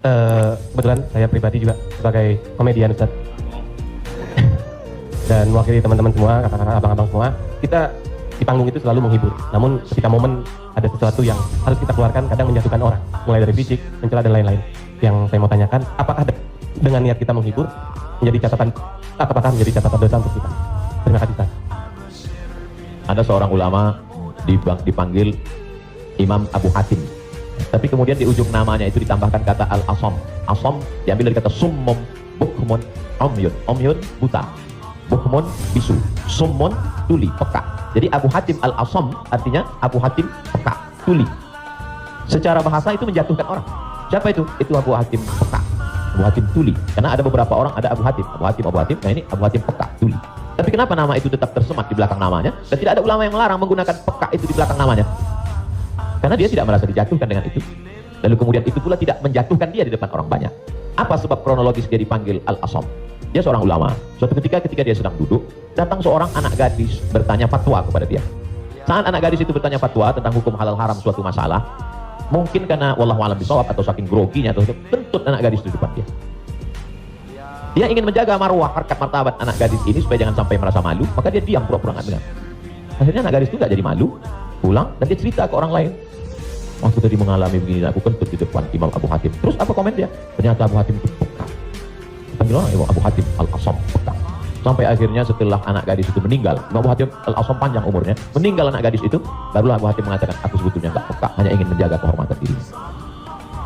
Kebetulan saya pribadi juga sebagai komedian Ustaz dan mewakili teman-teman semua, kakak-kakak, abang-abang semua, kita di panggung itu selalu menghibur. Namun ketika momen ada sesuatu yang harus kita keluarkan, kadang menjatuhkan orang, mulai dari fisik, mencela dan lain-lain. Yang saya mau tanyakan, apakah dengan niat kita menghibur menjadi catatan, apakah menjadi catatan dosa untuk kita? Terima kasih Ustaz. Ada seorang ulama dipanggil Imam Abu Hatim, tapi kemudian di ujung namanya itu ditambahkan kata al-asom. Asom diambil dari kata summum bukmun omyun. Omyun buta, bukmun bisu, summun tuli, peka. Jadi Abu Hatim al-asom artinya Abu Hatim peka, tuli. Secara bahasa itu menjatuhkan orang. Siapa itu? Itu Abu Hatim peka, Abu Hatim tuli. Karena ada beberapa orang ada Abu Hatim. Nah ini Abu Hatim peka, tuli. Tapi kenapa nama itu tetap tersemat di belakang namanya dan tidak ada ulama yang melarang menggunakan peka itu di belakang namanya? Karena dia tidak merasa dijatuhkan dengan itu. Lalu kemudian itu pula tidak menjatuhkan dia di depan orang banyak. Apa sebab kronologis dia dipanggil Al-Asom? Dia seorang ulama. Suatu ketika dia sedang duduk, datang seorang anak gadis bertanya fatwa kepada dia. Saat anak gadis itu bertanya fatwa tentang hukum halal haram suatu masalah, mungkin karena wallahu a'lam bishawab atau saking groginya atau kentut anak gadis di depan dia. Dia ingin menjaga marwah, harkat martabat anak gadis ini supaya jangan sampai merasa malu, maka dia diam pura-pura nggak dengar. Akhirnya anak gadis itu nggak jadi malu, pulang dan dia cerita ke orang lain. Waktu tadi mengalami begini, aku kentut di depan Imam Abu Hatim. Terus apa komen dia? Ternyata Abu Hatim itu peka. Panggil orang Imam Abu Hatim al-Asom, peka. Sampai akhirnya setelah anak gadis itu meninggal, Imam Abu Hatim al-Asom panjang umurnya, meninggal anak gadis itu, barulah Abu Hatim mengatakan, aku sebetulnya nggak peka, hanya ingin menjaga kehormatan diri.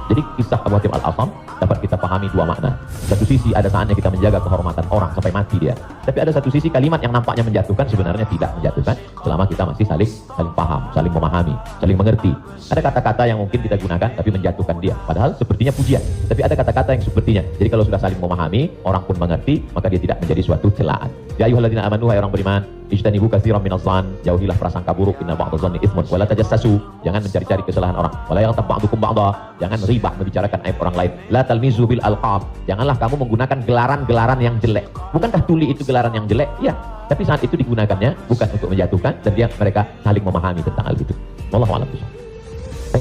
Jadi kisah Abu Hatim al-Asom dapat kita pahami dua makna. Satu sisi ada saatnya kita menjaga kehormatan orang sampai mati dia. Tapi ada satu sisi kalimat yang nampaknya menjatuhkan sebenarnya tidak menjatuhkan selama kita masih saling paham, saling memahami, saling mengerti. Ada kata-kata yang mungkin kita gunakan tapi menjatuhkan dia. Padahal sepertinya pujian. Tapi ada kata-kata yang sepertinya. Jadi kalau sudah saling memahami, orang pun mengerti, maka dia tidak menjadi suatu celaan. Ya ayyuhalladzina amanu, hai orang beriman, ijtanibu katsiran minadh-dhann, jauhilah prasangka buruk, inna ba'dadh-dhanni itsmun, wala tajassasu, jangan mencari-cari kesalahan orang, wala yaghtab ba'dukum ba'dha, jangan ribah membicarakan aib orang lain, la talmizu bil alqab, janganlah kamu menggunakan gelaran-gelaran yang jelek. Bukankah tuli itu gelaran yang jelek? Ya, tapi saat itu digunakannya bukan untuk menjatuhkan dan mereka saling memahami tentang hal itu. Wallahu a'lam bishawab.